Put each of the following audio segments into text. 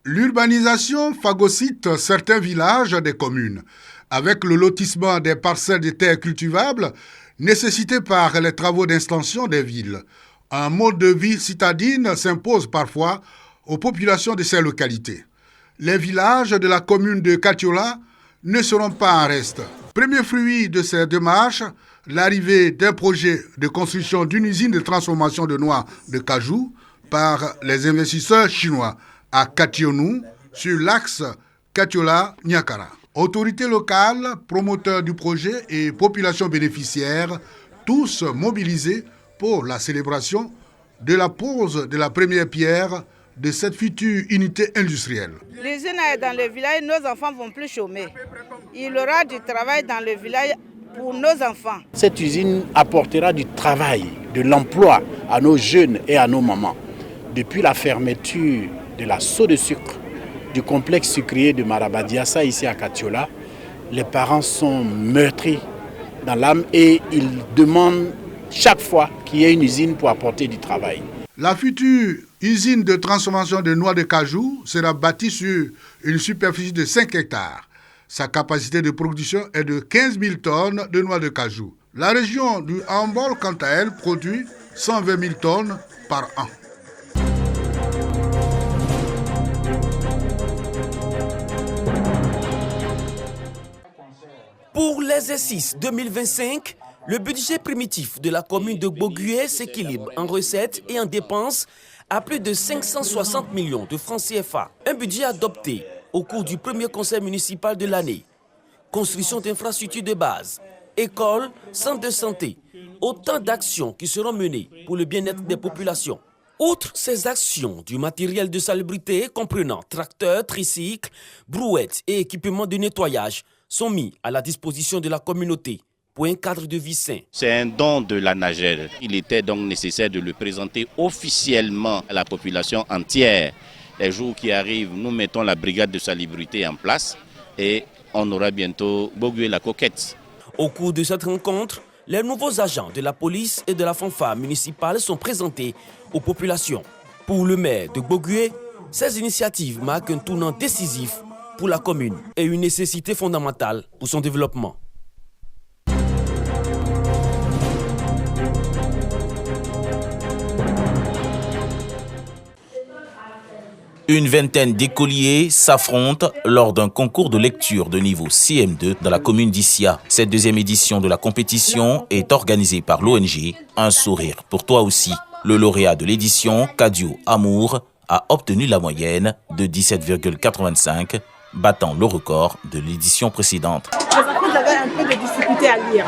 L'urbanisation phagocyte certains villages des communes, avec le lotissement des parcelles de terres cultivables nécessitées par les travaux d'extension des villes. Un mode de vie citadine s'impose parfois aux populations de ces localités. Les villages de la commune de Katiola ne seront pas en reste. Premier fruit de ces démarches, l'arrivée d'un projet de construction d'une usine de transformation de noix de cajou par les investisseurs chinois à Kationou sur l'axe Katiola-Niakara. Autorités locales, promoteurs du projet et populations bénéficiaires, tous mobilisés pour la célébration de la pose de la première pierre de cette future unité industrielle. L'usine est dans le village, nos enfants ne vont plus chômer. Il y aura du travail dans le village pour nos enfants. Cette usine apportera du travail, de l'emploi à nos jeunes et à nos mamans. Depuis la fermeture de la seau de sucre du complexe sucrier de Marabadiassa ici à Katiola, les parents sont meurtris dans l'âme et ils demandent chaque fois qu'il y ait une usine pour apporter du travail. La future usine de transformation de noix de cajou sera bâtie sur une superficie de 5 hectares. Sa capacité de production est de 15 000 tonnes de noix de cajou. La région du Hambol, quant à elle, produit 120 000 tonnes par an. Pour l'exercice 2025, le budget primitif de la commune de Bogué s'équilibre en recettes et en dépenses à plus de 560 millions de francs CFA. Un budget adopté au cours du premier conseil municipal de l'année. Construction d'infrastructures de base, écoles, centres de santé, autant d'actions qui seront menées pour le bien-être des populations. Outre ces actions, du matériel de salubrité comprenant tracteurs, tricycles, brouettes et équipements de nettoyage sont mis à la disposition de la communauté pour un cadre de vie sain. C'est un don de la Nagel. Il était donc nécessaire de le présenter officiellement à la population entière. Les jours qui arrivent, nous mettons la brigade de salubrité en place et on aura bientôt Bogué la coquette. Au cours de cette rencontre, les nouveaux agents de la police et de la fanfare municipale sont présentés aux populations. Pour le maire de Bogué, ces initiatives marquent un tournant décisif pour la commune et une nécessité fondamentale pour son développement. Une vingtaine d'écoliers s'affrontent lors d'un concours de lecture de niveau CM2 dans la commune d'Issia. Cette deuxième édition de la compétition est organisée par l'ONG Un sourire pour toi aussi. Le lauréat de l'édition, Kadio Amour, a obtenu la moyenne de 17,85, battant le record de l'édition précédente. Les enfants avaient un peu de difficulté à lire.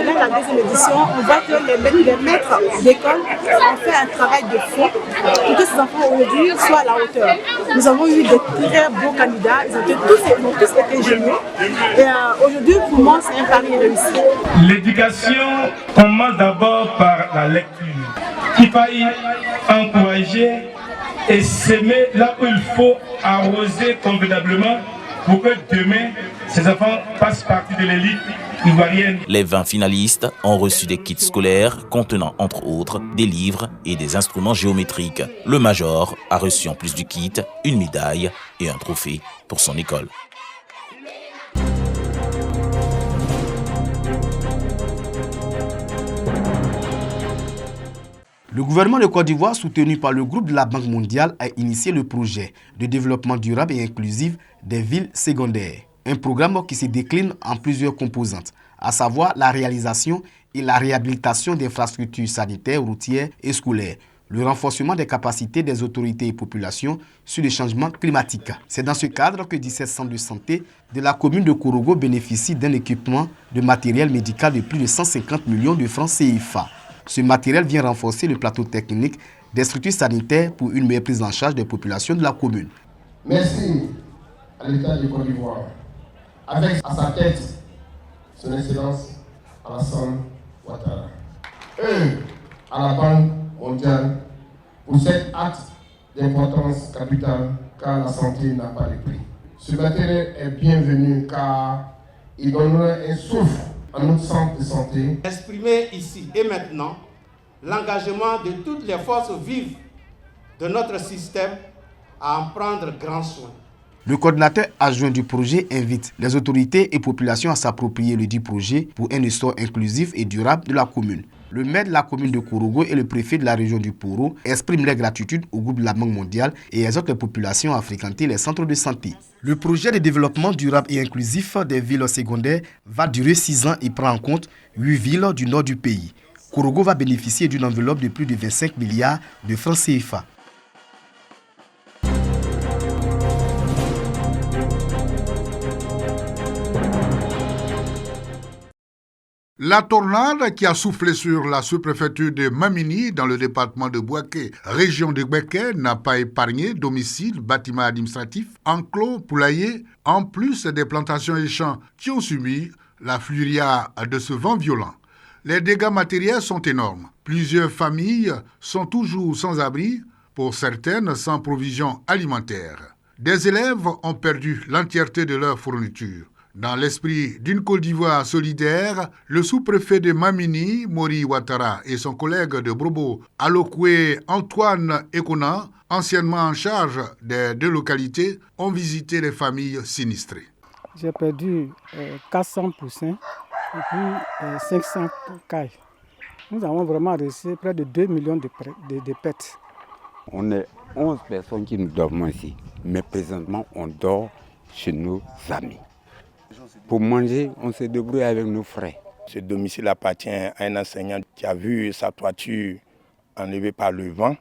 Là, la deuxième édition, on voit que les maîtres d'école ont fait un travail de fond pour que ces enfants aujourd'hui soient à la hauteur. Nous avons eu de très beaux candidats, ils ont tous été géniaux. Et aujourd'hui, pour moi, c'est un pari réussi. L'éducation commence d'abord par la lecture. Il faille encourager et s'aimer là où il faut, arroser convenablement pour que demain, ces enfants fassent partie de l'élite ivoirienne. Les 20 finalistes ont reçu des kits scolaires contenant entre autres des livres et des instruments géométriques. Le major a reçu en plus du kit une médaille et un trophée pour son école. Le gouvernement de Côte d'Ivoire, soutenu par le groupe de la Banque mondiale, a initié le projet de développement durable et inclusif des villes secondaires. Un programme qui se décline en plusieurs composantes, à savoir la réalisation et la réhabilitation d'infrastructures sanitaires, routières et scolaires, le renforcement des capacités des autorités et populations sur les changements climatiques. C'est dans ce cadre que 17 centres de santé de la commune de Korogo bénéficient d'un équipement de matériel médical de plus de 150 millions de francs CFA. Ce matériel vient renforcer le plateau technique des structures sanitaires pour une meilleure prise en charge des populations de la commune. Merci à l'État de Côte d'Ivoire, avec à sa tête son Excellence Alassane Ouattara, et à la Banque mondiale pour cet acte d'importance capitale car la santé n'a pas de prix. Ce matériel est bienvenu car il donnera un souffle à notre centre de santé. Exprimer ici et maintenant l'engagement de toutes les forces vives de notre système à en prendre grand soin. Le coordinateur adjoint du projet invite les autorités et populations à s'approprier le dit projet pour un essor inclusif et durable de la commune. Le maire de la commune de Korogo et le préfet de la région du Poro expriment leur gratitude au groupe de la Banque mondiale et exhortent les populations à fréquenter les centres de santé. Le projet de développement durable et inclusif des villes secondaires va durer 6 ans et prend en compte 8 villes du nord du pays. Korogo va bénéficier d'une enveloppe de plus de 25 milliards de francs CFA. La tornade qui a soufflé sur la sous-préfecture de Mamini dans le département de Bouaké, région de Bouaké, n'a pas épargné domiciles, bâtiments administratifs, enclos, poulaillers, en plus des plantations et champs qui ont subi la furia de ce vent violent. Les dégâts matériels sont énormes. Plusieurs familles sont toujours sans abri, pour certaines sans provisions alimentaires. Des élèves ont perdu l'entièreté de leurs fournitures. Dans l'esprit d'une Côte d'Ivoire solidaire, le sous-préfet de Mamini, Mori Ouattara, et son collègue de Brobo, Alokwe Antoine Ekona, anciennement en charge des 2 localités, ont visité les familles sinistrées. J'ai perdu 400 poussins et puis 500 cailles. Nous avons vraiment reçu près de 2 millions de pertes. On est 11 personnes qui nous dormons ici, mais présentement on dort chez nos amis. Pour manger, on se débrouille avec nos frères. Ce domicile appartient à un enseignant qui a vu sa toiture enlevée par le vent.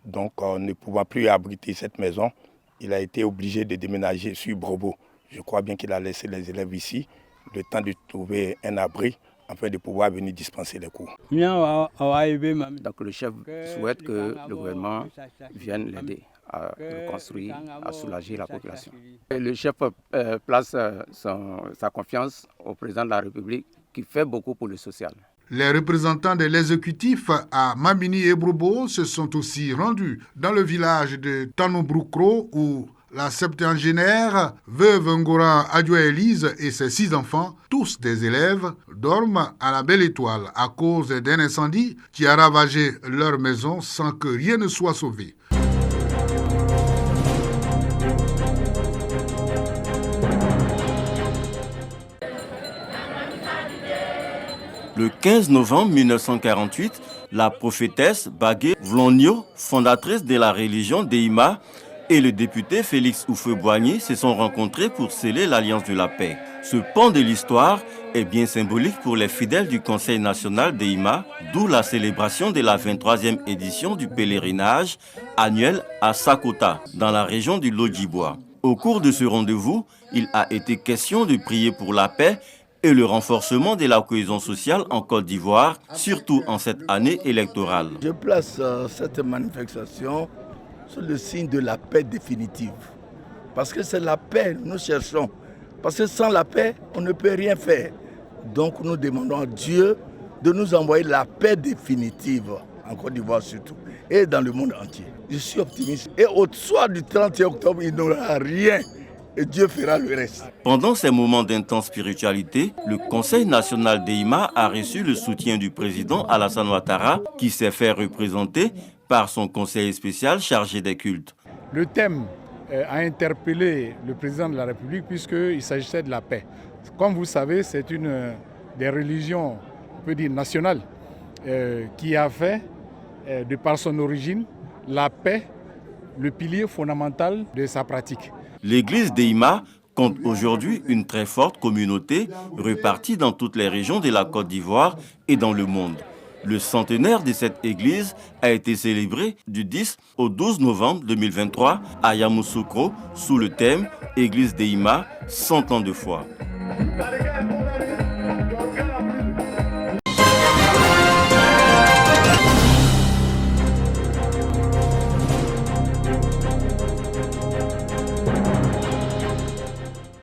Donc, ne pouvant plus abriter cette maison, il a été obligé de déménager sur Brobo. Je crois bien qu'il a laissé les élèves ici, le temps de trouver un abri, afin de pouvoir venir dispenser les cours. Donc le chef souhaite que le gouvernement vienne l'aider à reconstruire, à soulager la population. Et le chef place sa confiance au président de la République qui fait beaucoup pour le social. Les représentants de l'exécutif à Mamini et Brobo se sont aussi rendus dans le village de Tanobroukro où la septuagénaire veuve Ngora Adjoa Elise et ses 6 enfants, tous des élèves, dorment à la Belle Étoile à cause d'un incendie qui a ravagé leur maison sans que rien ne soit sauvé. Le 15 novembre 1948, la prophétesse Bagué Vlonio, fondatrice de la religion Deima, et le député Félix Houphouët-Boigny se sont rencontrés pour sceller l'Alliance de la paix. Ce pan de l'histoire est bien symbolique pour les fidèles du Conseil national Deima, d'où la célébration de la 23e édition du pèlerinage annuel à Sakota, dans la région du Lodjibois. Au cours de ce rendez-vous, il a été question de prier pour la paix et le renforcement de la cohésion sociale en Côte d'Ivoire, surtout en cette année électorale. Je place cette manifestation sur le signe de la paix définitive. Parce que c'est la paix que nous cherchons. Parce que sans la paix, on ne peut rien faire. Donc nous demandons à Dieu de nous envoyer la paix définitive, en Côte d'Ivoire surtout, et dans le monde entier. Je suis optimiste. Et au soir du 31 octobre, il n'y aura rien. Et Dieu fera le reste. Pendant ces moments d'intense spiritualité, le Conseil national Deima a reçu le soutien du président Alassane Ouattara, qui s'est fait représenter par son conseiller spécial chargé des cultes. Le thème a interpellé le président de la République puisqu'il s'agissait de la paix. Comme vous savez, c'est une des religions, on peut dire nationales, qui a fait, de par son origine, la paix, le pilier fondamental de sa pratique. L'église Deima compte aujourd'hui une très forte communauté répartie dans toutes les régions de la Côte d'Ivoire et dans le monde. Le centenaire de cette église a été célébré du 10 au 12 novembre 2023 à Yamoussoukro sous le thème « Église Deima, 100 ans de foi ».